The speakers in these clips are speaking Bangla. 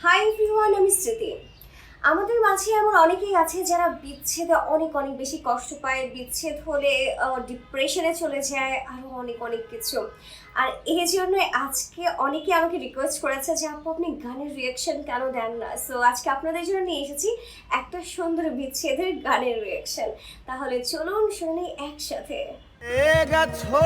হাই এভরিওয়ান, আমি স্মৃতি। আমাদের মাঝে এমন অনেকেই আছে যারা বিচ্ছেদে অনেক অনেক বেশি কষ্ট পায়, বিচ্ছেদ হলে ডিপ্রেশনে চলে যায়, আরও অনেক অনেক কিছু। আর এই জন্য আজকে অনেকে আমাকে রিকোয়েস্ট করেছে যে আপু আপনি গানের রিয়াকশন কেন দেন না। সো আজকে আপনাদের জন্য নিয়ে এসেছি একটা সুন্দর বিচ্ছেদের গানের রিয়াকশন। তাহলে চলুন শুনে একসাথে। গেছো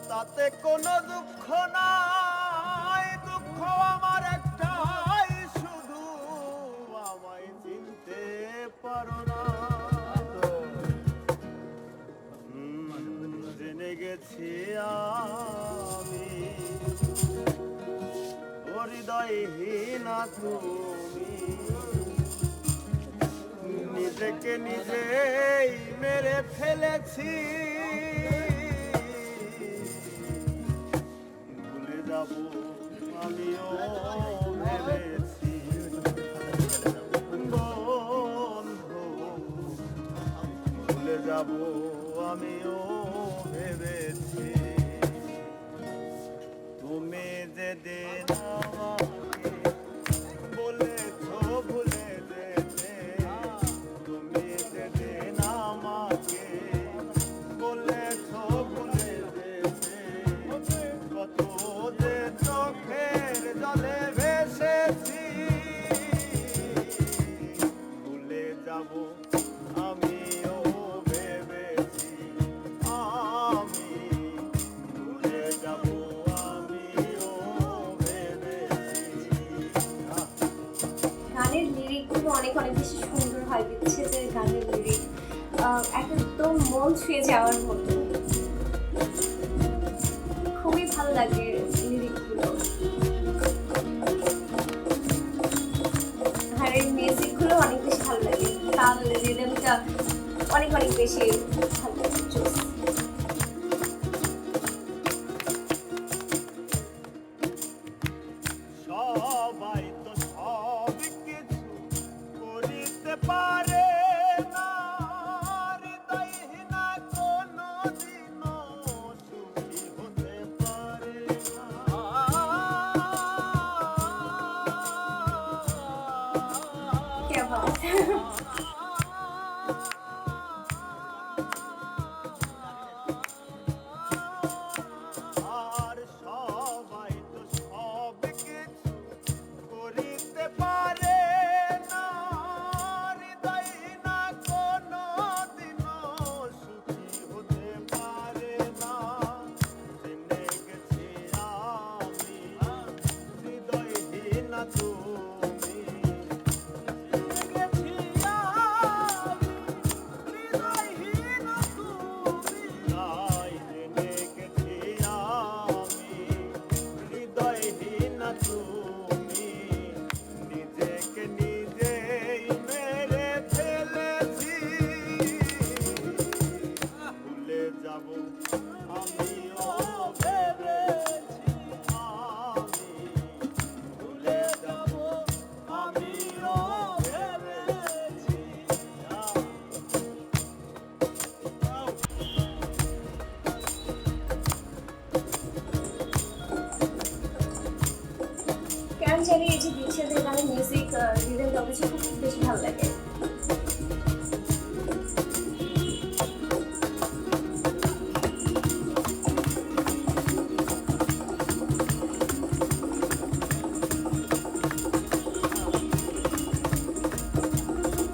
তাতে কোনো দুঃখ নাই, দুঃখ আমার একটাই, শুধু আমায় চিনতে পারো না। জেনে গেছি আমি হৃদয়হীনা তুমি, নিজেকে নিজেই মেরে ফেলেছি। ভুলে যাব আমিও ভেবেছি, বন্ধু ভুলে যাব আমিও ভেবেছি। তুমি যেদিন আমাকে বলেছো ভুলে যেতে, তুমি যেদিন আমাকে বলেছো ভুলে যেতে, কত যে চোখের জলে ভেসেছি। ভুলে যাব আমিও ভেবেছি, আমি ভুলে যাব আমিও ভেবেছি। গানের লিরিকগুলো অনেক অনেক বেশি সুন্দর হয়, বিচ্ছেদের গানের লিরিক একদম মন ছুঁয়ে যাওয়ার মতো। খুবই ভালো লাগে লিরিকগুলো, আর এই মিউজিকগুলো অনেক বেশি ভালো লাগে। তাল রিদমটা অনেক অনেক বেশি ভালো লাগে। সবাই তো সব কিছু করিতে পারে না, হৃদয়হীনা কোনদিনও সুখী হতে পারে না। কে বাত। আর সবাই তো সব কিছু করিতে পারে না, হৃদয়হীনা কোনদিনও সুখী হতে পারে না। জেনে গেছি আমি হৃদয়হীনা তুমি, জেনে গেছি আমি হৃদয়হীনা তুমি, তাই জেনে গেছি আমি হৃদয়হীনা তুমি, নিজেকে নিজেই মেরে ফেলেছি। ভুলে যাব আমিও ভেবেছি, আমি ভুলে যাব আমিও ভেবেছি। কেন জানি এই যে বিচ্ছেদের গানের মিউজিক রিদমটা আমার কাছে খুব বেশি ভালো লাগে।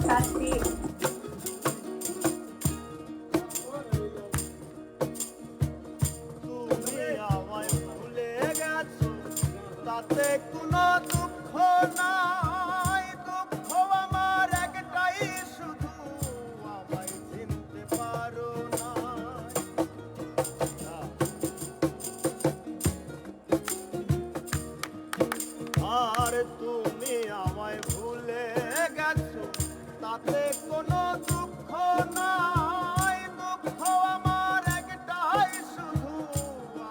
কাশ্মীর তুমি আমায় ভুলে গেছো তাতে কোনো দুঃখ নাই, দুঃখ আমার একটাই, শুধু আমায় চিনতে পারো না। আর তুমি আমায় ভুলে গেছো তাতে কোনো দুঃখ নাই, দুঃখ আমার একটাই, শুধু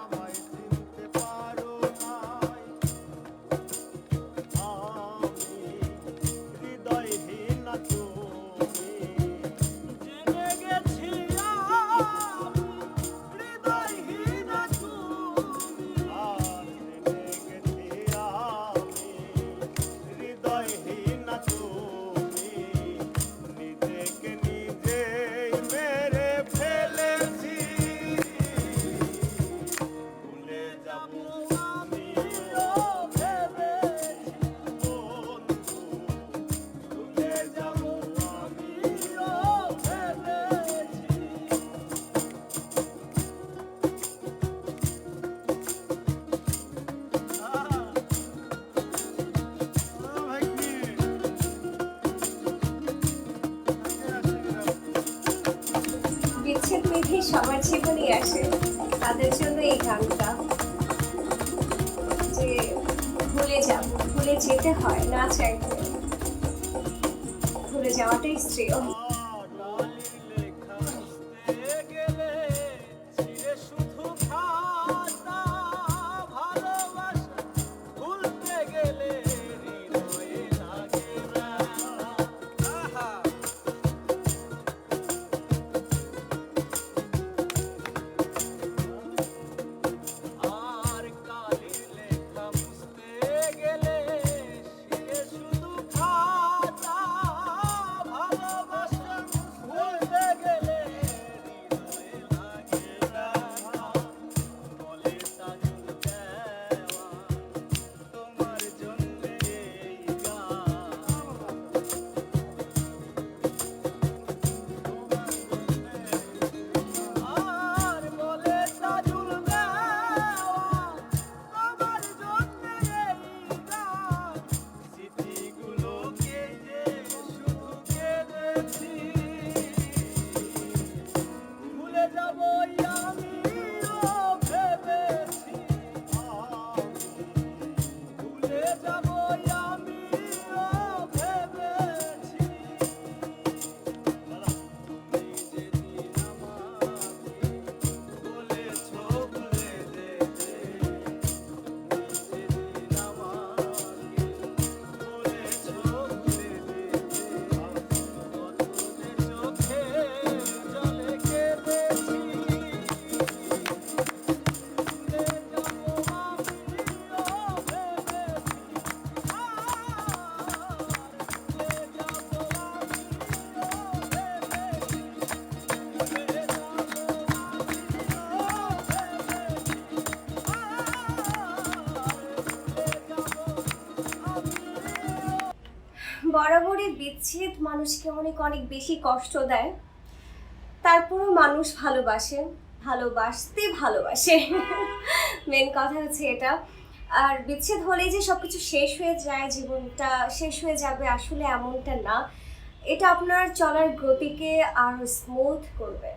আমায় চিনতে পারো নাই। আমি হৃদয়হীনা তুমি, জেনে গেছি আমি হৃদয়হীনা তুমি, আর জেনে গেছি সবার জীবনেই আসে, তাদের জন্য এই গানটা যে ভুলে যাব, ভুলে যেতে হয় না চাইতে, ভুলে যাওয়াটাই শ্রেয়। ডালির লেখা বুঝতে গেলে ছিঁড়ে শুধু খাতা, ভালোবাসা ভুলতে গেলে হৃদয়ে লাগে ব্যথা। আর কালির লেখা বুঝতে গেলে ছিঁড়ে শুধু খাতা, ভালোবাসা ভুলতে গেলে হৃদয়ে লাগে ব্যথা। বলে তাজুল দেওয়া তোমার জন্যে এই গান, আর বলে তাজুল দেওয়া তোমার জন্যে এই গান। স্মৃতিগুলোকে যে শুধু কেঁদেছি, ভুলে যাবই আমিও ভেবেছি, ভুলে যাবই আমিও ভেবেছি। তুমি যেদিন আমাকে বলেছো ভুলে যেতে, যেদিন আমাকে বলেছো ভুলে যেতে, কত যে চোখে জলে কেঁদেছি। ভুলে যাবো আমিও ভেবেছি, আর ভুলে যাবো আমিও বরাবরই বিচ্ছেদ মানুষকে অনেক অনেক বেশি কষ্ট দেয়, তারপরেও মানুষ ভালোবাসে, ভালোবাসতে ভালোবাসে। মেন কথা হচ্ছে এটা। আর বিচ্ছেদ হলেই যে সবকিছু শেষ হয়ে যায়, জীবনটা শেষ হয়ে যাবে, আসলে এমনটা না। এটা আপনার চলার গতিকে আরো স্মুথ করবে।